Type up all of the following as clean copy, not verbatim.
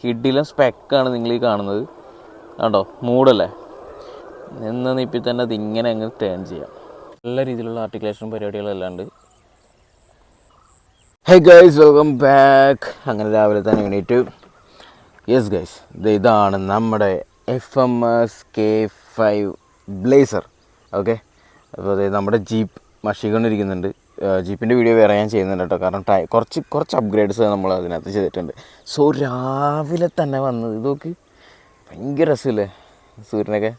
കിഡിലും സ്പെക്കാണ് നിങ്ങൾ ഈ കാണുന്നത് കണ്ടോ, മൂടല്ലേ. നിന്ന് നിപ്പിൽ തന്നെ അത് ഇങ്ങനെ അങ്ങ് ടേൺ ചെയ്യാം. നല്ല രീതിയിലുള്ള ആർട്ടിക്കുലേഷനും പരിപാടികളെല്ലാം ഉണ്ട്. Hey guys, welcome back. അങ്ങനെ രാവിലെ തന്നെ എണീറ്റ് യെസ് ഗൈസ്, ഇതാണ് നമ്മുടെ FMS K5 ബ്ലേസർ. ഓക്കെ, അപ്പോൾ അതായത് നമ്മുടെ ജീപ്പ് മഷിക്കൊണ്ടിരിക്കുന്നുണ്ട്. ജീപ്പിൻ്റെ വീഡിയോ വേറെ ഞാൻ ചെയ്യുന്നുണ്ട് കേട്ടോ, കാരണം കുറച്ച് അപ്ഗ്രേഡ്സ് നമ്മൾ അതിനകത്ത് ചെയ്തിട്ടുണ്ട്. സോ രാവിലെ തന്നെ വന്നത് ഇത് നോക്ക്, ഭയങ്കര രസമില്ലേ സൂര്യനൊക്കെ.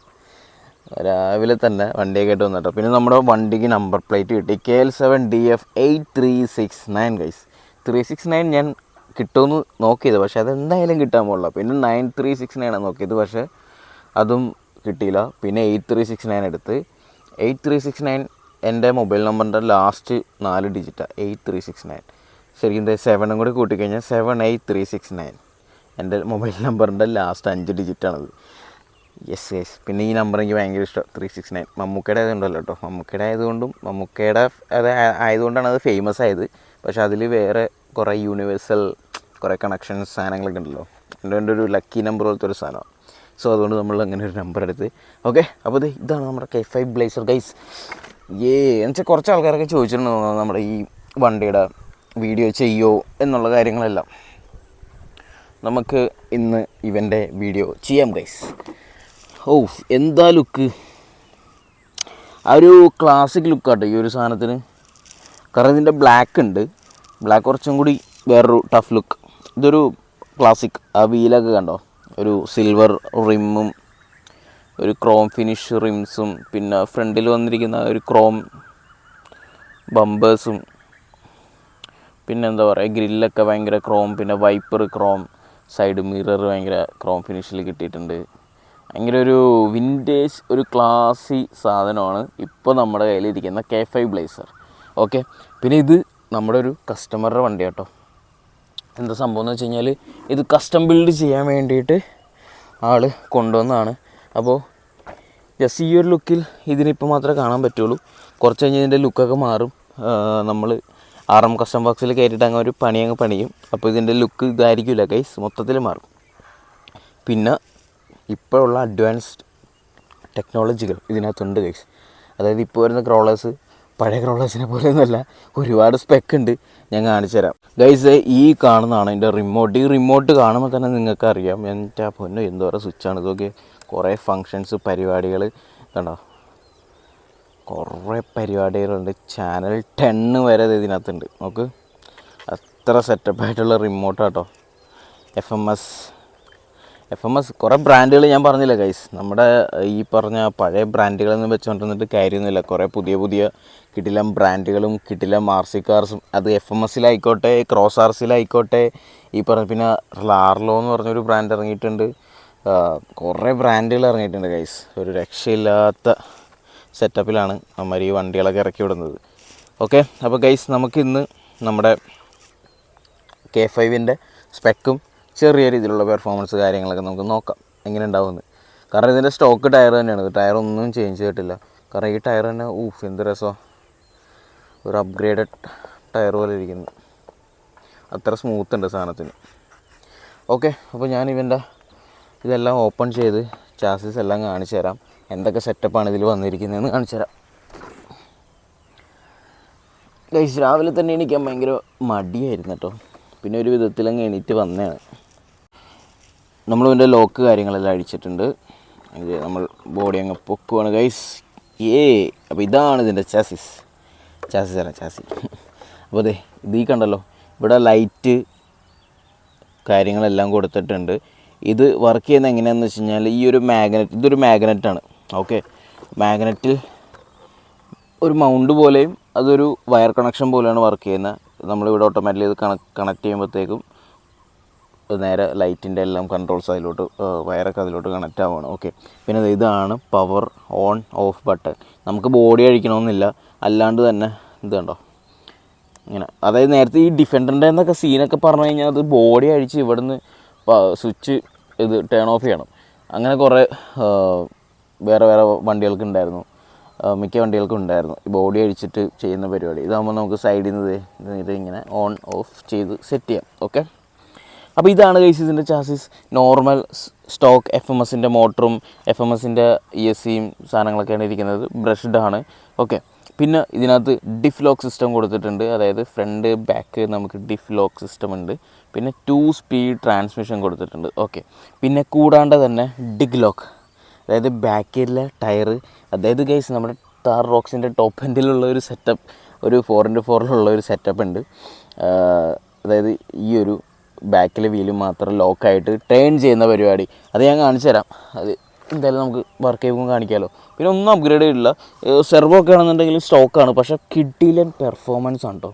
രാവിലെ തന്നെ വണ്ടിയൊക്കെ ആയിട്ട് വന്നിട്ടോ. പിന്നെ നമ്മുടെ വണ്ടിക്ക് നമ്പർ പ്ലേറ്റ് കിട്ടി KL7DF 8369 ഗൈസ്. 369 ഞാൻ കിട്ടുമെന്ന് നോക്കിയത്, പക്ഷേ അതെന്തായാലും കിട്ടാൻ പോകില്ല. പിന്നെ 9369 ആണ് നോക്കിയത്, പക്ഷേ അതും കിട്ടിയില്ല. പിന്നെ 8369 എടുത്ത്. 8369 എൻ്റെ മൊബൈൽ നമ്പറിൻ്റെ ലാസ്റ്റ് 4 ഡിജിറ്റാണ് 8369. ശരിക്കും 7 കൂടി കൂട്ടിക്കഴിഞ്ഞാൽ 78369 എൻ്റെ മൊബൈൽ നമ്പറിൻ്റെ ലാസ്റ്റ് 5 ഡിജിറ്റാണത്. യെസ്. പിന്നെ ഈ നമ്പർ എനിക്ക് ഭയങ്കര ഇഷ്ടം, 369. മമ്മൂക്കയുടെ ആയതുകൊണ്ടല്ലോ കേട്ടോ, മമ്മൂക്കയുടെ ആയതുകൊണ്ടും മമ്മൂക്കയുടെ ആയതുകൊണ്ടാണ് അത് ഫേമസ് ആയത്. പക്ഷേ അതിൽ വേറെ കുറേ യൂണിവേഴ്സൽ കുറേ കണക്ഷൻസ് സാധനങ്ങളൊക്കെ ഉണ്ടല്ലോ. എൻ്റെ ഒരു ലക്കി നമ്പർ പോലത്തെ ഒരു സാധനമാണ്. സോ അതുകൊണ്ട് നമ്മൾ അങ്ങനെ ഒരു നമ്പർ എടുത്ത്. ഓക്കെ, അപ്പോൾ ഇതാണ് നമ്മുടെ K5 ബ്ലേസർ ഗൈസ്. എന്നുവെച്ചാൽ കുറച്ച് ആൾക്കാരൊക്കെ ചോദിച്ചിട്ടുണ്ട് നമ്മുടെ ഈ വണ്ടിയുടെ വീഡിയോ ചെയ്യുമോ എന്നുള്ള കാര്യങ്ങളെല്ലാം. നമുക്ക് ഇന്ന് ഇവൻ്റെ വീഡിയോ ചെയ്യാം ഗൈസ്. എന്താ ലുക്ക്, ആ ഒരു ക്ലാസിക് ലുക്കാട്ടോ ഈ ഒരു സാധനത്തിന്. കാരണം ഇതിൻ്റെ ബ്ലാക്ക് ഉണ്ട്, ബ്ലാക്ക് കുറച്ചും കൂടി വേറൊരു ടഫ് ലുക്ക്. ഇതൊരു ക്ലാസിക്, ആ വീലൊക്കെ കണ്ടോ, ഒരു സിൽവർ റിമ്മും ഒരു ക്രോം ഫിനിഷ് റിംസും, പിന്നെ ഫ്രണ്ടിൽ വന്നിരിക്കുന്ന ഒരു ക്രോം ബമ്പേഴ്സും, പിന്നെ എന്താ പറയുക ഗ്രില്ലൊക്കെ ഭയങ്കര ക്രോം, പിന്നെ വൈപ്പർ ക്രോം, സൈഡ് മിറർ ഭയങ്കര ക്രോം ഫിനിഷിൽ കിട്ടിയിട്ടുണ്ട്. ഭയങ്കര ഒരു വിൻറ്റേജ് ഒരു ക്ലാസി സാധനമാണ് ഇപ്പോൾ നമ്മുടെ കയ്യിലിരിക്കുന്ന K5 ബ്ലേസർ. ഓക്കെ, പിന്നെ ഇത് നമ്മുടെ ഒരു കസ്റ്റമറുടെ വണ്ടി കേട്ടോ. എന്താ സംഭവം എന്ന് വെച്ച് കഴിഞ്ഞാൽ ഇത് കസ്റ്റം ബിൽഡ് ചെയ്യാൻ വേണ്ടിയിട്ട് ആൾ കൊണ്ടുവന്നതാണ്. അപ്പോൾ ജസ്റ്റ് ഈ ഒരു ലുക്കിൽ ഇതിനിപ്പോൾ മാത്രമേ കാണാൻ പറ്റുള്ളൂ. കുറച്ച് കഴിഞ്ഞ് ഇതിൻ്റെ ലുക്കൊക്കെ മാറും. നമ്മൾ RM കസ്റ്റം ബോക്സിൽ കയറ്റിയിട്ട് അങ്ങ് ഒരു പണിയങ്ങ് പണിയും. അപ്പോൾ ഇതിൻ്റെ ലുക്ക് ഇതായിരിക്കില്ല ഗൈസ്, മൊത്തത്തിൽ മാറും. പിന്നെ ഇപ്പോഴുള്ള അഡ്വാൻസ്ഡ് ടെക്നോളജികൾ ഇതിനകത്തുണ്ട് ഗൈസ്. അതായത് ഇപ്പോൾ വരുന്ന ക്രോളേഴ്സ് പഴയ ക്രോളേഴ്സിനെ പോലെയൊന്നുമല്ല, ഒരുപാട് സ്പെക്ക് ഉണ്ട്. ഞാൻ കാണിച്ചു തരാം ഗൈസ്. ഈ കാണുന്നതാണ് എൻ്റെ റിമോട്ട്. ഈ റിമോട്ട് കാണുമ്പോൾ തന്നെ നിങ്ങൾക്ക് അറിയാം എൻ്റെ പൊന്നോ എന്തോരം സ്വിച്ചാണ് ഇതൊക്കെ. കുറേ ഫങ്ഷൻസ് പരിപാടികൾ കണ്ടോ, കുറേ പരിപാടികളുണ്ട്. ചാനൽ 10 വരെ ഇതിനകത്തുണ്ട്. നമുക്ക് അത്ര സെറ്റപ്പായിട്ടുള്ള റിമോട്ടാട്ടോ. FMS കുറേ ബ്രാൻഡുകൾ ഞാൻ പറഞ്ഞില്ല ഗൈസ്. നമ്മുടെ ഈ പറഞ്ഞ പഴയ ബ്രാൻഡുകളൊന്നും വെച്ചുകൊണ്ടിരുന്നിട്ട് കാര്യമൊന്നുമില്ല. കുറേ പുതിയ കിടിലം ബ്രാൻഡുകളും കിടിലം RC കാർസും, അത് FMSലായിക്കോട്ടെ ക്രോസ് RCയിലായിക്കോട്ടെ, ഈ പറഞ്ഞ പിന്നെ ലാർലോ എന്ന് പറഞ്ഞൊരു ബ്രാൻഡ് ഇറങ്ങിയിട്ടുണ്ട്. കുറേ ബ്രാൻഡുകൾ ഇറങ്ങിയിട്ടുണ്ട് ഗൈസ്. ഒരു രക്ഷയില്ലാത്ത സെറ്റപ്പിലാണ് നമ്മൾ ഈ വണ്ടികളൊക്കെ ഇറക്കി വിടുന്നത്. ഓക്കെ, അപ്പോൾ ഗൈസ് നമുക്കിന്ന് നമ്മുടെ K5ൻ്റെ സ്പെക്കും ചെറിയ രീതിയിലുള്ള പെർഫോമൻസ് കാര്യങ്ങളൊക്കെ നമുക്ക് നോക്കാം എങ്ങനെ ഉണ്ടാവുമെന്ന്. കാരണം ഇതിൻ്റെ സ്റ്റോക്ക് ടയർ തന്നെയാണ്, ടയറൊന്നും ചേഞ്ച് ചെയ്തിട്ടില്ല. കാരണം ഈ ടയർ തന്നെ എന്ത് രസമോ, ഒരു അപ്ഗ്രേഡഡ് ടയർ പോലെ ഇരിക്കുന്നു. അത്ര സ്മൂത്ത് ഉണ്ട് സാധനത്തിന്. ഓക്കെ, അപ്പോൾ ഞാൻ ഇതെല്ലാം ഓപ്പൺ ചെയ്ത് ചാസിസ് എല്ലാം കാണിച്ചു തരാം. എന്തൊക്കെ സെറ്റപ്പാണ് ഇതിൽ വന്നിരിക്കുന്നതെന്ന് കാണിച്ചു തരാം ഗൈസ്. രാവിലെ തന്നെ എണീക്കാൻ ഭയങ്കര മടിയായിരുന്നു കേട്ടോ. പിന്നെ ഒരു വിധത്തിലങ്ങ് എണീറ്റ് വന്നതാണ്. നമ്മളിതിൻ്റെ ലോക്ക് കാര്യങ്ങളെല്ലാം അഴിച്ചിട്ടുണ്ട്. ഇത് നമ്മൾ ബോഡി അങ്ങ് പൊക്കുവാണ് ഗൈസ്. അപ്പോൾ ഇതാണ് ഇതിൻ്റെ ചാസിസ് തരാം. അപ്പോൾ ഈ കണ്ടല്ലോ, ഇവിടെ ലൈറ്റ് കാര്യങ്ങളെല്ലാം കൊടുത്തിട്ടുണ്ട്. ഇത് വർക്ക് ചെയ്യുന്നത് എങ്ങനെയാണെന്ന് വെച്ച് കഴിഞ്ഞാൽ ഈ ഒരു ഇതൊരു മാഗ്നറ്റാണ്. ഓക്കെ, മാഗ്നറ്റിൽ ഒരു മൗണ്ട് പോലെയും അതൊരു വയർ കണക്ഷൻ പോലെയാണ് വർക്ക് ചെയ്യുന്നത്. നമ്മളിവിടെ ഓട്ടോമാറ്റിക്കലി ഇത് കണക്ട് ചെയ്യുമ്പോഴത്തേക്കും നേരെ ലൈറ്റിൻ്റെ എല്ലാം കൺട്രോൾസ് അതിലോട്ട് വയറൊക്കെ അതിലോട്ട് കണക്റ്റ് ആവുകയാണ്. ഓക്കെ, പിന്നെ ഇതാണ് പവർ ഓൺ ഓഫ് ബട്ടൺ. നമുക്ക് ബോഡി അഴിക്കണമെന്നില്ല, അല്ലാണ്ട് തന്നെ ഇത് കണ്ടോ ഇങ്ങനെ. അതായത് നേരത്തെ ഈ ഡിഫൻഡറിൻ്റെ എന്നൊക്കെ സീനൊക്കെ പറഞ്ഞു കഴിഞ്ഞാൽ അത് ബോഡി അഴിച്ച് ഇവിടുന്ന് സ്വിച്ച് ഇത് ടേൺ ഓഫ് ചെയ്യണം. അങ്ങനെ കുറേ വേറെ വണ്ടികൾക്ക് ഉണ്ടായിരുന്നു, മിക്ക വണ്ടികൾക്കും ഉണ്ടായിരുന്നു ബോഡി അഴിച്ചിട്ട് ചെയ്യുന്ന പരിപാടി. ഇതാകുമ്പോൾ നമുക്ക് സൈഡിൽ നിന്ന് ഇത് ഇങ്ങനെ ഓൺ ഓഫ് ചെയ്ത് സെറ്റ് ചെയ്യാം. ഓക്കെ, അപ്പോൾ ഇതാണ് ഗൈസ് ഇതിൻ്റെ ചാസിസ്. നോർമൽ സ്റ്റോക്ക് FMSൻ്റെ മോട്ടറും FMSൻ്റെ ESCയും സാധനങ്ങളൊക്കെയാണ് ഇരിക്കുന്നത്. ബ്രഷ്ഡ് ആണ്. ഓക്കെ, പിന്നെ ഇതിനകത്ത് ഡിഫ് ലോക്ക് സിസ്റ്റം കൊടുത്തിട്ടുണ്ട്. അതായത് ഫ്രണ്ട് ബാക്ക് നമുക്ക് ഡിഫ് ലോക്ക് സിസ്റ്റം ഉണ്ട്. പിന്നെ 2 സ്പീഡ് ട്രാൻസ്മിഷൻ കൊടുത്തിട്ടുണ്ട്. ഓക്കെ, പിന്നെ കൂടാണ്ട് തന്നെ ഡിഗ് ലോക്ക്, അതായത് ബാക്കിലെ ടയർ, അതായത് ഗൈസ് നമ്മുടെ താർ റോക്സിൻ്റെ ടോപ്പ് എൻഡിലുള്ള ഒരു സെറ്റപ്പ്, ഒരു 4x4 ഒരു സെറ്റപ്പ് ഉണ്ട്. അതായത് ഈ ഒരു ബാക്കിലെ വീല് മാത്രം ലോക്കായിട്ട് ടേൺ ചെയ്യുന്ന പരിപാടി, അത് ഞാൻ കാണിച്ചു തരാം. അത് എന്തായാലും നമുക്ക് വർക്ക് ചെയ്യുമ്പോൾ കാണിക്കാമല്ലോ. പിന്നെ ഒന്നും അപ്ഗ്രേഡ് ചെയ്തിട്ടില്ല. സെർവോ ഒക്കെ ആണെന്നുണ്ടെങ്കിൽ സ്റ്റോക്കാണ്, പക്ഷേ കിഡിലൻ പെർഫോമൻസ് ആണ് കേട്ടോ.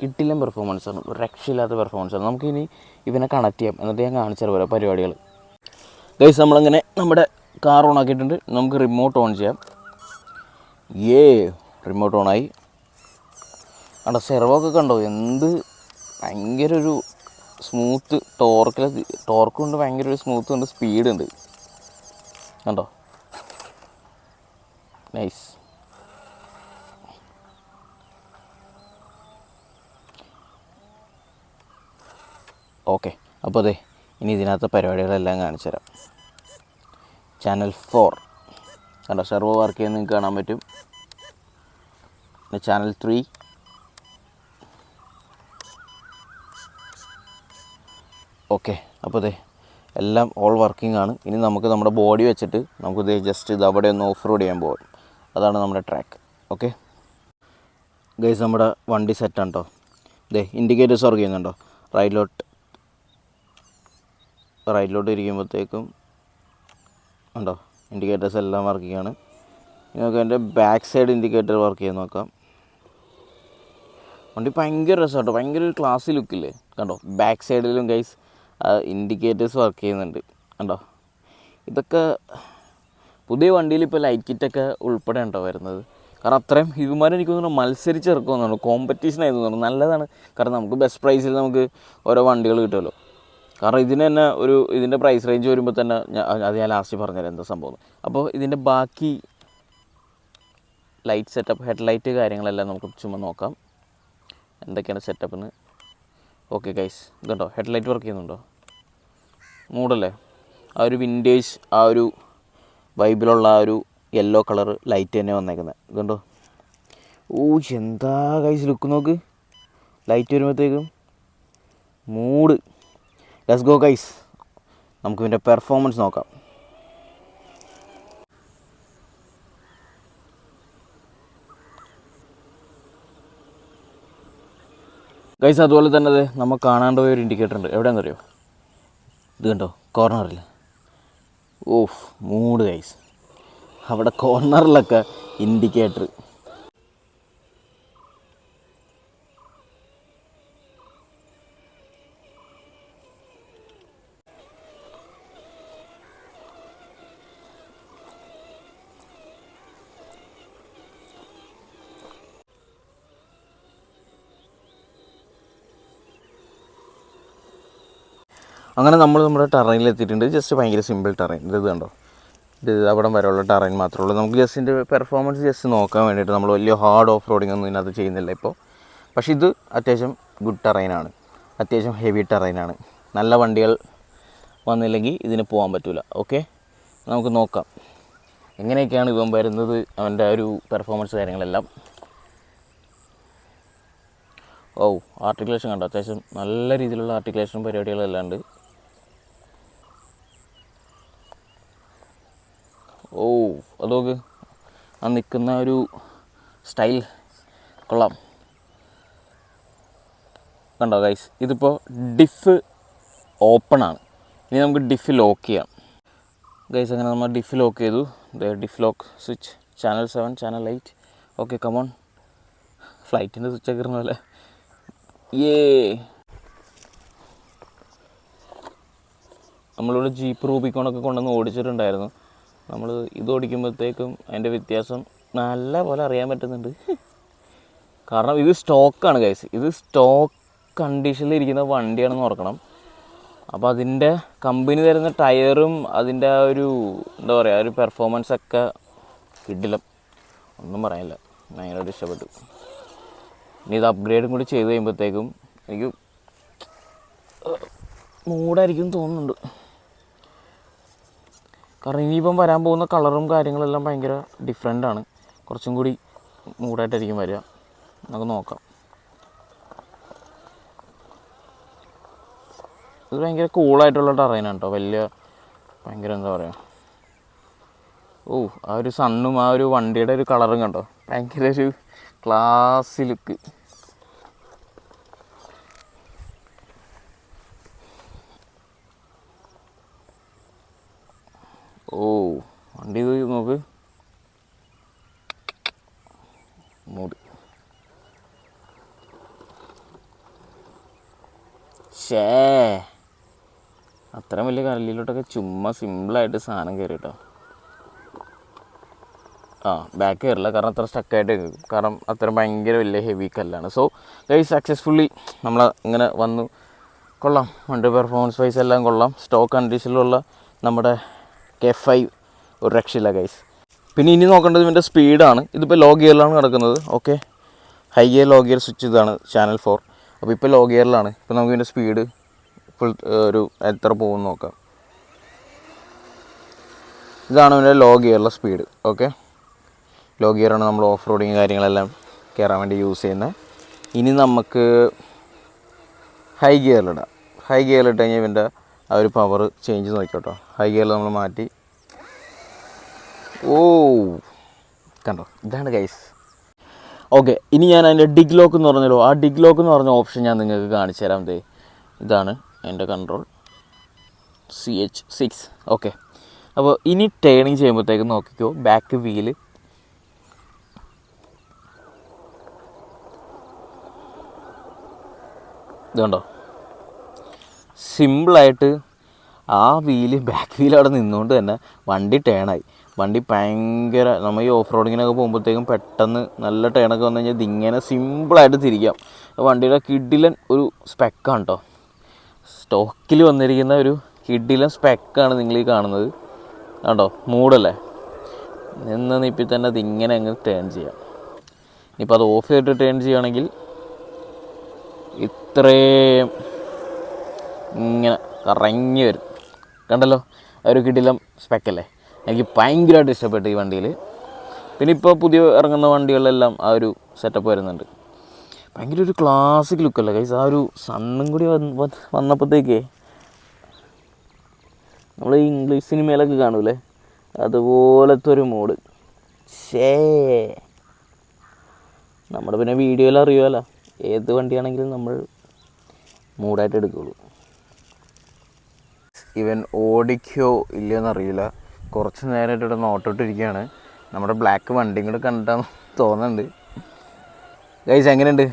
കിഡിലൻ പെർഫോമൻസ് ആണ്, ഒരു രക്ഷയില്ലാത്ത പെർഫോമൻസ് ആണ്. നമുക്കിനി ഇവനെ കണക്ട് ചെയ്യാം, എന്നിട്ട് ഞാൻ കാണിച്ചു തരാം ഓരോ പരിപാടികൾ. ഗൈസ് നമ്മളങ്ങനെ നമ്മുടെ കാർ ഓൺ ആക്കിയിട്ടുണ്ട്. നമുക്ക് റിമോട്ട് ഓൺ ചെയ്യാം. റിമോട്ട് ഓണായി. അവിടെ സെർവോ ഒക്കെ കണ്ടോ, എന്ത് ഭയങ്കര ഒരു സ്മൂത്ത് ടോർക്കുണ്ട്, ഭയങ്കര ഒരു സ്മൂത്ത് ഉണ്ട്, സ്പീഡുണ്ട് കണ്ടോ. നൈസ്. ഓക്കെ, അപ്പോൾ അതെ ഇനി ഇതിനകത്ത് പരിപാടികളെല്ലാം കാണിച്ചു തരാം. ചാനൽ 4 കണ്ടോ, സെർവോ വർക്ക് ചെയ്യുന്നത് നിങ്ങൾക്ക് കാണാൻ പറ്റും. പിന്നെ ചാനൽ 3, ഓക്കെ. അപ്പോൾ അതെ എല്ലാം ഓൾ വർക്കിംഗ് ആണ്. ഇനി നമുക്ക് നമ്മുടെ ബോഡി വെച്ചിട്ട് നമുക്കിത് ജസ്റ്റ് ഇത് അവിടെ ഒന്ന് ഓഫ് റോഡ് ചെയ്യാൻ പോകും. അതാണ് നമ്മുടെ ട്രാക്ക്. ഓക്കെ ഗൈസ്, നമ്മുടെ വണ്ടി സെറ്റാണ് കേട്ടോ. ഇതേ ഇൻഡിക്കേറ്റേഴ്സ് വർക്ക് ചെയ്യുന്നുണ്ടോ. റൈറ്റിലോട്ട് ഇരിക്കുമ്പോഴത്തേക്കും ഉണ്ടോ ഇൻഡിക്കേറ്റേഴ്സ് എല്ലാം വർക്കിംഗ് ആണ്. ഇനി നമുക്ക് എൻ്റെ ബാക്ക് സൈഡ് ഇൻഡിക്കേറ്റർ വർക്ക് ചെയ്യാൻ നോക്കാം. വണ്ടി ഭയങ്കര രസമാണ് കേട്ടോ, ഭയങ്കര ഒരു ക്ലാസ്സി ലുക്കില്ലേ കണ്ടോ. ബാക്ക് സൈഡിലും ഗൈസ് ഇൻഡിക്കേറ്റേഴ്സ് വർക്ക് ചെയ്യുന്നുണ്ട് കണ്ടോ. ഇതൊക്കെ പുതിയ വണ്ടിയിൽ ഇപ്പോൾ ലൈറ്റ് കിറ്റൊക്കെ ഉൾപ്പെടെ ഉണ്ടോ വരുന്നത്. കാരണം അത്രയും ഹ്യൂമാൻ എനിക്ക് തോന്നുന്നു മത്സരിച്ചിറക്കുമെന്നാണ്, കോമ്പറ്റീഷൻ ആയിരുന്നു തോന്നുന്നു. നല്ലതാണ്, കാരണം നമുക്ക് ബെസ്റ്റ് പ്രൈസിൽ നമുക്ക് ഓരോ വണ്ടികൾ കിട്ടുമല്ലോ. കാരണം ഇതിന് തന്നെ ഇതിൻ്റെ പ്രൈസ് റേഞ്ച് വരുമ്പോൾ തന്നെ അത് ഞാൻ ലാസ്റ്റ് പറഞ്ഞുതരാം എന്താ സംഭവം. അപ്പോൾ ഇതിൻ്റെ ബാക്കി ലൈറ്റ് സെറ്റപ്പ്, ഹെഡ്ലൈറ്റ് കാര്യങ്ങളെല്ലാം നമുക്ക് ചുമ്മാ നോക്കാം എന്തൊക്കെയാണ് സെറ്റപ്പെന്ന്. ഓക്കെ ഗൈസ്, ഇതുണ്ടോ ഹെഡ്ലൈറ്റ് വർക്ക് ചെയ്യുന്നുണ്ടോ, മൂടല്ലേ. ആ ഒരു വിൻറ്റേജ്, ആ ഒരു വൈബിലുള്ള ആ ഒരു യെല്ലോ കളർ ലൈറ്റ് തന്നെ വന്നേക്കുന്നത് ഇതുണ്ടോ. എന്താ ഗൈസ് ലുക്ക് നോക്ക്, ലൈറ്റ് വരുമ്പോഴത്തേക്കും മൂഡ്. ലെറ്റ്സ് ഗോ ഗൈസ്, നമുക്ക് ഇതിൻ്റെ പെർഫോമൻസ് നോക്കാം. ഗൈസ് അതുപോലെ തന്നെ അത് നമ്മൾ കാണാണ്ട് പോയൊരു ഇൻഡിക്കേറ്റർ ഉണ്ട്. എവിടെയാണെന്നറിയോ, ഇത് കണ്ടോ കോർണറിൽ. മൂഡ് ഗൈസ്, അവിടെ കോർണറിലൊക്കെ ഇൻഡിക്കേറ്റർ. അങ്ങനെ നമ്മൾ നമ്മുടെ ടെറൈനിൽ എത്തിയിട്ടുണ്ട്. ജസ്റ്റ് ഭയങ്കര സിമ്പിൾ ടെറൈൻ. ഇത് കണ്ടോ, ഇത് അവിടം വരെയുള്ള ടെറൈൻ മാത്രമേ ഉള്ളൂ. നമുക്ക് ജസ്റ്റ് ഇതിൻ്റെ പെർഫോമൻസ് ജസ്റ്റ് നോക്കാൻ വേണ്ടിയിട്ട് നമ്മൾ വലിയ ഹാർഡ് ഓഫ് റോഡിങ് ഒന്നും ഇതിനകത്ത് ചെയ്യുന്നില്ല ഇപ്പോൾ. പക്ഷേ ഇത് അത്യാവശ്യം ഗുഡ് ടെറൈനാണ്, അത്യാവശ്യം ഹെവി ടെറൈനാണ്. നല്ല വണ്ടികൾ വന്നില്ലെങ്കിൽ ഇതിന് പോകാൻ പറ്റില്ല. ഓക്കെ, നമുക്ക് നോക്കാം എങ്ങനെയൊക്കെയാണ് ഇവൻ വരുന്നത്, അവൻ്റെ ഒരു പെർഫോമൻസ് കാര്യങ്ങളെല്ലാം. ആർട്ടിക്കുലേഷൻ കണ്ടോ, അത്യാവശ്യം നല്ല രീതിയിലുള്ള ആർട്ടിക്കുലേഷൻ പരിപാടികളെല്ലാം ഉണ്ട്. അത് നോക്ക്, ആ നിൽക്കുന്ന ഒരു സ്റ്റൈൽ കൊള്ളാം കണ്ടോ ഗൈസ്. ഇതിപ്പോൾ ഡിഫ് ഓപ്പൺ ആണ്. ഇനി നമുക്ക് ഡിഫ് ലോക്ക് ചെയ്യാം ഗൈസ്. അങ്ങനെ നമ്മൾ ഡിഫ് ലോക്ക് ചെയ്തു. Diff lock switch channel 7, channel 8. Okay come on, ഫ്ലൈറ്റിൻ്റെ സ്വിച്ചൊക്കെ ഇടുന്ന പോലെ. നമ്മളിവിടെ ജീപ്പ് റൂബിക്കോണൊക്കെ കൊണ്ടുവന്ന് ഓടിച്ചിട്ടുണ്ടായിരുന്നു. നമ്മൾ ഇത് ഓടിക്കുമ്പോഴത്തേക്കും അതിൻ്റെ വ്യത്യാസം നല്ല പോലെ അറിയാൻ പറ്റുന്നുണ്ട്. കാരണം ഇത് സ്റ്റോക്കാണ് ഗൈസ്, ഇത് സ്റ്റോക്ക് കണ്ടീഷനിൽ ഇരിക്കുന്ന വണ്ടിയാണെന്ന് ഓർക്കണം. അപ്പോൾ അതിൻ്റെ കമ്പനി തരുന്ന ടയറും അതിൻ്റെ ആ ഒരു എന്താ പറയുക ഒരു പെർഫോമൻസൊക്കെ കിട്ടില്ല, ഒന്നും പറയാനില്ല. ഭയങ്കരമായിട്ട് ഇഷ്ടപ്പെട്ടു. ഇനി ഇത് അപ്ഗ്രേഡും കൂടി ചെയ്ത് കഴിയുമ്പോഴത്തേക്കും എനിക്ക് മൂടായിരിക്കും തോന്നുന്നുണ്ട്. കാരണം ഇനിയിപ്പം വരാൻ പോകുന്ന കളറും കാര്യങ്ങളെല്ലാം ഭയങ്കര ഡിഫറെൻ്റാണ്. കുറച്ചും കൂടി മൂടായിട്ടായിരിക്കും വരിക. നമുക്ക് നോക്കാം. ഇത് ഭയങ്കര കൂളായിട്ടുള്ള ടെറൈനാണ് കേട്ടോ. വലിയ ഭയങ്കര എന്താ പറയുക, ആ ഒരു സണ്ണും ആ ഒരു വണ്ടിയുടെ ഒരു കളറും കണ്ടോ, ഭയങ്കര ഒരു ക്ലാസി ലുക്ക്. വണ്ടി ഇത് നോക്ക്, മൂടി. അത്രയും വലിയ കല്ലിലോട്ടൊക്കെ ചുമ്മാ സിമ്പിളായിട്ട് സാധനം കയറി കേട്ടോ. ബാക്ക് കയറില്ല, കാരണം അത്ര സ്റ്റക്കായിട്ട്, കാരണം അത്ര ഭയങ്കര വലിയ ഹെവി കല്ലാണ്. സോ ഗൈസ് സക്സസ്ഫുള്ളി നമ്മൾ ഇങ്ങനെ വന്നു. കൊള്ളാം, വണ്ടി പെർഫോമൻസ് വൈസ് എല്ലാം കൊള്ളാം. സ്റ്റോക്ക് കണ്ടീഷനിലുള്ള നമ്മുടെ K5 ഒരു രക്ഷയില്ല ഗൈസ്. പിന്നെ ഇനി നോക്കേണ്ടത് ഇതിൻ്റെ സ്പീഡാണ്. ഇതിപ്പോൾ ലോ ഗിയറിലാണ് കിടക്കുന്നത്. Okay, high gear low gear switch ഇതാണ് ചാനൽ 4. അപ്പോൾ ഇപ്പോൾ ലോ ഗിയറിലാണ്. ഇപ്പോൾ നമുക്ക് ഇതിൻ്റെ സ്പീഡ് ഫുൾ ഒരു എത്ര പോകുമെന്ന് നോക്കാം. ഇതാണ് ഇതിൻ്റെ ലോ ഗിയറിലെ സ്പീഡ്. ഓക്കെ, ലോ ഗിയറാണ് നമ്മൾ ഓഫ് റോഡിങ് കാര്യങ്ങളെല്ലാം കയറാൻ വേണ്ടി യൂസ് ചെയ്യുന്നത്. ഇനി നമുക്ക് ഹൈ ഗിയറിലിടാം. ഹൈ ഗിയറിലിട്ട് കഴിഞ്ഞാൽ ഇവൻ്റെ ആ ഒരു പവർ ചേഞ്ച് നോക്കിക്കോട്ടോ. ഹൈ ഗിയറിൽ നമ്മൾ മാറ്റി. കണ്ടോ, ഇതാണ് ഗൈസ്. ഓക്കെ, ഇനി ഞാൻ അതിൻ്റെ ഡിഗ് ലോക്ക് എന്ന് പറഞ്ഞല്ലോ, ആ ഡിഗ് ലോക്ക് എന്ന് പറഞ്ഞ ഓപ്ഷൻ ഞാൻ നിങ്ങൾക്ക് കാണിച്ചു തരാം. ഇതാണ് എൻ്റെ കൺട്രോൾ CH6. ഓക്കെ, അപ്പോൾ ഇനി ടേണിങ് ചെയ്യുമ്പോഴത്തേക്ക് നോക്കിക്കോ, ബാക്ക് വീല് ഇതുണ്ടോ, സിമ്പിളായിട്ട് ആ വീല്, ബാക്ക് വീൽ അവിടെ നിന്നുകൊണ്ട് തന്നെ വണ്ടി ടേണായി. വണ്ടി ഭയങ്കര, നമ്മൾ ഈ ഓഫ് റോഡിങ്ങിനൊക്കെ പോകുമ്പോഴത്തേക്കും പെട്ടെന്ന് നല്ല ടേണൊക്കെ വന്നു കഴിഞ്ഞാൽ ഇതിങ്ങനെ സിമ്പിളായിട്ട് തിരിക്കാം. വണ്ടിയുടെ കിഡിലൻ ഒരു സ്പെക്കാണ് കേട്ടോ. സ്റ്റോക്കിൽ വന്നിരിക്കുന്ന ഒരു കിഡിലൻ സ്പെക്കാണ് നിങ്ങൾ ഈ കാണുന്നത്. കേട്ടോ, മൂടല്ലേ, നിന്ന് നിപ്പിൽ തന്നെ അതിങ്ങനെ അങ്ങ് ടേൺ ചെയ്യാം. ഇനിയിപ്പോൾ അത് ഓഫ് ചെയ്തിട്ട് ടേൺ ചെയ്യുകയാണെങ്കിൽ ഇത്രയും ഇങ്ങനെ കറങ്ങി വരും. കണ്ടല്ലോ, ഒരു കിടിലം സ്പെക്കല്ലേ. എനിക്ക് ഭയങ്കരമായിട്ട് ഇഷ്ടപ്പെട്ടു ഈ വണ്ടിയിൽ. പിന്നെ ഇപ്പോൾ പുതിയ ഇറങ്ങുന്ന വണ്ടികളിലെല്ലാം ആ ഒരു സെറ്റപ്പ് വരുന്നുണ്ട്. ഭയങ്കര ഒരു ക്ലാസിക് ലുക്കല്ലേ ഗൈസ്. ആ ഒരു സണ്ണും കൂടി വന്നപ്പോഴത്തേക്കേ നമ്മൾ ഈ ഇംഗ്ലീഷ് സിനിമയിലൊക്കെ കാണൂലേ, അതുപോലത്തെ ഒരു മൂഡ്. നമ്മുടെ പിന്നെ വീഡിയോയിൽ അറിയുമല്ലോ, ഏത് വണ്ടിയാണെങ്കിലും നമ്മൾ മൂഡായിട്ട് എടുക്കുകയുള്ളൂ. ഇവൻ ഓടിക്കോ ഇല്ലയെന്നറിയില്ല, കുറച്ച് നേരമായിട്ട് ഇവിടെ നോട്ടോട്ടിരിക്കുകയാണ്. നമ്മുടെ ബ്ലാക്ക് വണ്ടിയും കൂടെ കണ്ടാന്ന് തോന്നുന്നുണ്ട് ഗൈസ്. എങ്ങനെയുണ്ട്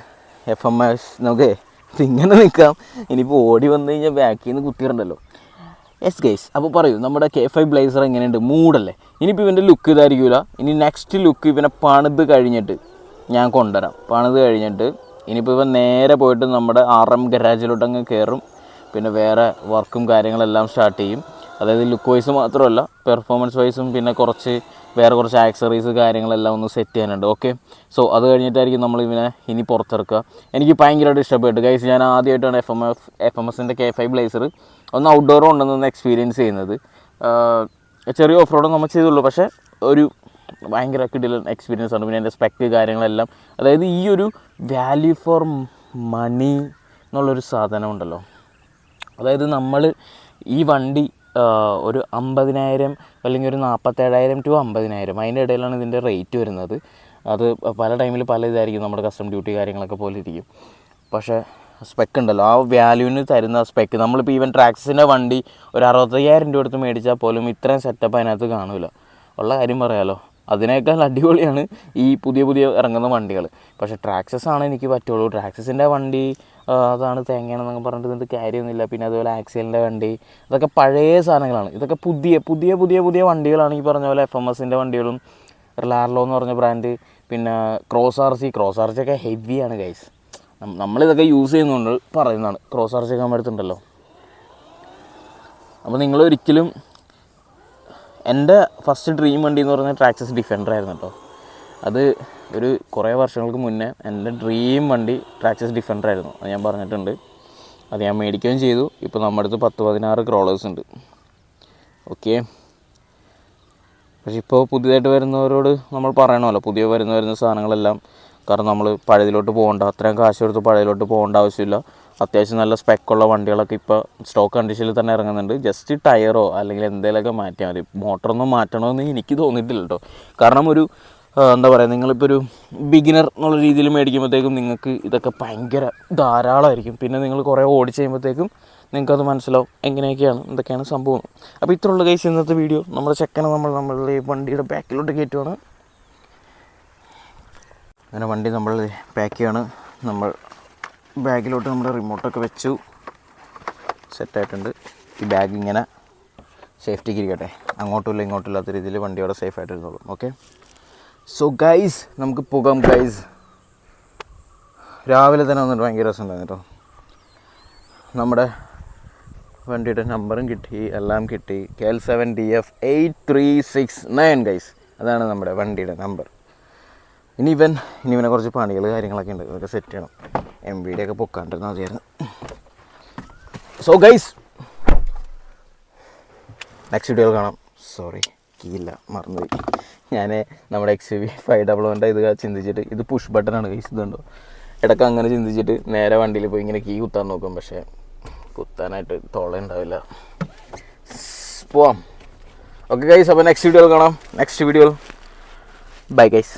FMS? നമുക്ക് ഇങ്ങനെ നിൽക്കാം. ഇനിയിപ്പോൾ ഓടി വന്നു കഴിഞ്ഞാൽ ബാക്കിൽ നിന്ന് കുത്തിയിട്ടുണ്ടല്ലോ. യെസ് ഗൈസ്, അപ്പോൾ പറയൂ, നമ്മുടെ K5 ബ്ലേസർ എങ്ങനെയുണ്ട്? മൂടല്ലേ. ഇനിയിപ്പോൾ ഇവൻ്റെ ലുക്ക് ഇതായിരിക്കില്ല. ഇനി നെക്സ്റ്റ് ലുക്ക് ഇവനെ പണിത് കഴിഞ്ഞിട്ട് ഞാൻ കൊണ്ടുവരാം. പണിത് കഴിഞ്ഞിട്ട് ഇനിയിപ്പോൾ ഇവൻ നേരെ പോയിട്ട് നമ്മുടെ RM ഗരാജിലോട്ട് അങ്ങ് കയറും. പിന്നെ വേറെ വർക്കും കാര്യങ്ങളെല്ലാം സ്റ്റാർട്ട് ചെയ്യും. അതായത് ലുക്ക് വൈസ് മാത്രമല്ല, പെർഫോമൻസ് വൈസും പിന്നെ വേറെ കുറച്ച് ആക്സറീസ് കാര്യങ്ങളെല്ലാം ഒന്ന് സെറ്റ് ചെയ്യാനുണ്ട്. ഓക്കെ, സോ അത് കഴിഞ്ഞിട്ടായിരിക്കും നമ്മൾ ഇനി പുറത്തിറക്കുക. എനിക്ക് ഭയങ്കരമായിട്ട് ഇഷ്ടപ്പെട്ടു ഗൈസ്. ഞാൻ ആദ്യമായിട്ടാണ് FMSൻ്റെ K5 ബ്ലേസർ ഒന്ന് ഔട്ട്ഡോർ കൊണ്ടുവന്ന് എക്സ്പീരിയൻസ് ചെയ്യുന്നത്. ചെറിയ ഓഫ് റോഡും നമ്മൾ ചെയ്തുള്ളൂ, പക്ഷേ ഒരു ഭയങ്കര കിടിലൻ എക്സ്പീരിയൻസ് ആണ്. പിന്നെ എൻ്റെ സ്പെക്ക് കാര്യങ്ങളെല്ലാം, അതായത് ഈ ഒരു വാല്യൂ ഫോർ മണി എന്നുള്ളൊരു സാധനം ഉണ്ടല്ലോ. അതായത് നമ്മൾ ഈ വണ്ടി ഒരു 50,000 അല്ലെങ്കിൽ ഒരു 47,000 to 50,000 അതിൻ്റെ ഇടയിലാണ് ഇതിൻ്റെ റേറ്റ് വരുന്നത്. അത് പല ടൈമിൽ പല ഇതായിരിക്കും, നമ്മുടെ കസ്റ്റം ഡ്യൂട്ടി കാര്യങ്ങളൊക്കെ പോലെ ഇരിക്കും. പക്ഷേ സ്പെക്ക് ഉണ്ടല്ലോ, ആ വാല്യൂവിന് തരുന്ന സ്പെക്ക്, നമ്മളിപ്പോൾ ഈവൻ ട്രാക്സിൻ്റെ വണ്ടി ഒരു 65,000 രൂപ എടുത്ത് മേടിച്ചാൽ പോലും ഇത്രയും സെറ്റപ്പ് അതിനകത്ത് കാണില്ല. ഉള്ള കാര്യം പറയാമല്ലോ, അതിനേക്കാൾ അടിപൊളിയാണ് ഈ പുതിയ ഇറങ്ങുന്ന വണ്ടികൾ. പക്ഷേ ട്രാക്സസ് ആണ് എനിക്ക് പറ്റുള്ളൂ. ട്രാക്സസിൻ്റെ വണ്ടി അതാണ് തേങ്ങയാണെന്നൊക്കെ പറഞ്ഞിട്ട് ഇതിൻ്റെ കാര്യമൊന്നുമില്ല. പിന്നെ അതുപോലെ ആക്സിലിൻ്റെ വണ്ടി, അതൊക്കെ പഴയ സാധനങ്ങളാണ്. ഇതൊക്കെ പുതിയ വണ്ടികളാണ്. ഈ പറഞ്ഞ പോലെ FMSൻ്റെ വണ്ടികളും, ലാർലോ എന്ന് പറഞ്ഞ ബ്രാൻഡ്, പിന്നെ ക്രോസ് ആർ സി ഒക്കെ ഹെവിയാണ് ഗൈസ്. നമ്മളിതൊക്കെ യൂസ് ചെയ്യുന്നുണ്ട് പറയുന്നതാണ്. ക്രോസ് RC ഒക്കെ നമ്മുടെ അടുത്തുണ്ടല്ലോ. അപ്പോൾ നിങ്ങളൊരിക്കലും, എൻ്റെ ഫസ്റ്റ് ഡ്രീം വണ്ടി എന്ന് പറഞ്ഞാൽ ട്രാക്സസ് ഡിഫൻഡർ ആയിരുന്നു കേട്ടോ. അത് കുറേ വർഷങ്ങൾക്ക് മുന്നേ എൻ്റെ ഡ്രീം വണ്ടി ട്രാക്സസ് ഡിഫൻഡർ ആയിരുന്നു, അത് ഞാൻ പറഞ്ഞിട്ടുണ്ട്. അത് ഞാൻ മേടിക്കുകയും ചെയ്തു. ഇപ്പോൾ നമ്മുടെ അടുത്ത് 10-16 ക്രോളേഴ്സ് ഉണ്ട്. ഓക്കെ, പക്ഷെ ഇപ്പോൾ പുതിയതായിട്ട് വരുന്നവരോട് നമ്മൾ പറയണമല്ലോ, പുതിയ വരുന്ന സാധനങ്ങളെല്ലാം, കാരണം നമ്മൾ പഴയതിലോട്ട് പോകേണ്ട, അത്രയും കാശ് കൊടുത്ത് പഴയതിലോട്ട് പോകേണ്ട ആവശ്യമില്ല. അത്യാവശ്യം നല്ല സ്പെക്കുള്ള വണ്ടികളൊക്കെ ഇപ്പോൾ സ്റ്റോക്ക് കണ്ടീഷനിൽ തന്നെ ഇറങ്ങുന്നുണ്ട്. ജസ്റ്റ് ടയറോ അല്ലെങ്കിൽ എന്തെങ്കിലുമൊക്കെ മാറ്റിയാൽ മതി. മോട്ടറൊന്നും മാറ്റണമെന്ന് എനിക്ക് തോന്നിയിട്ടില്ല കേട്ടോ. കാരണം ഒരു എന്താ പറയുക, നിങ്ങളിപ്പോൾ ഒരു ബിഗിനർ എന്നുള്ള രീതിയിൽ മേടിക്കുമ്പോഴത്തേക്കും നിങ്ങൾക്ക് ഇതൊക്കെ ഭയങ്കര ധാരാളമായിരിക്കും. പിന്നെ നിങ്ങൾ കുറേ ഓടിച്ച് കഴിയുമ്പോഴത്തേക്കും നിങ്ങൾക്കത് മനസ്സിലാവും എങ്ങനെയൊക്കെയാണ് എന്തൊക്കെയാണ് സംഭവം. അപ്പോൾ ഇത്രയുള്ള കേസ് ഇന്നത്തെ വീഡിയോ. നമ്മുടെ ചെക്കനെ നമ്മളുടെ ഈ വണ്ടിയുടെ ബാക്കിലോട്ട് കയറ്റുവാണ്. അങ്ങനെ വണ്ടി നമ്മൾ പാക്ക് ചെയ്യാണ്. നമ്മൾ ബാഗിലോട്ട് നമ്മുടെ റിമോട്ടൊക്കെ വെച്ചു, സെറ്റായിട്ടുണ്ട്. ഈ ബാഗ് ഇങ്ങനെ സേഫ്റ്റിക്ക് ഇരിക്കട്ടെ, അങ്ങോട്ടുമില്ല ഇങ്ങോട്ടുമില്ലാത്ത രീതിയിൽ വണ്ടി അവിടെ സേഫായിട്ട് ഇരുന്നോളും. ഓക്കെ, സോ ഗൈസ് നമുക്ക് പോകാം ഗൈസ്. രാവിലെ തന്നെ വന്നിട്ട് ഭയങ്കര രസമുണ്ടായിരുന്നു കേട്ടോ. നമ്മുടെ വണ്ടിയുടെ നമ്പറും കിട്ടി, എല്ലാം കിട്ടി. KL7DF8369 ഗൈസ്, അതാണ് നമ്മുടെ വണ്ടിയുടെ നമ്പർ. ഇനി ഇവനെ കുറച്ച് പണികൾ കാര്യങ്ങളൊക്കെ ഉണ്ട്, അതൊക്കെ സെറ്റ് ചെയ്യണം. MVD ഒക്കെ പൊക്കാണ്ടിരുന്നാൽ മതിയായിരുന്നു. സോ ഗൈസ്, നെക്സ്റ്റ് വീഡിയോയിൽ കാണാം. സോറി, കീയില്ല, മറന്നുപോയി. ഞാൻ നമ്മുടെ XUV 511 ഇത് ചിന്തിച്ചിട്ട്, ഇത് പുഷ് ബട്ടണാണ് ഗൈസ്, ഇതുണ്ടോ, ഇടയ്ക്ക് അങ്ങനെ ചിന്തിച്ചിട്ട് നേരെ വണ്ടിയിൽ പോയി ഇങ്ങനെ കീ കുത്താൻ നോക്കും, പക്ഷേ കുത്താനായിട്ട് തോള ഉണ്ടാവില്ല. പോവാം. ഓക്കെ ഗൈസ്, അപ്പോൾ നെക്സ്റ്റ് വീഡിയോയിൽ കാണാം. നെക്സ്റ്റ് വീഡിയോയിൽ ബൈ ഗൈസ്.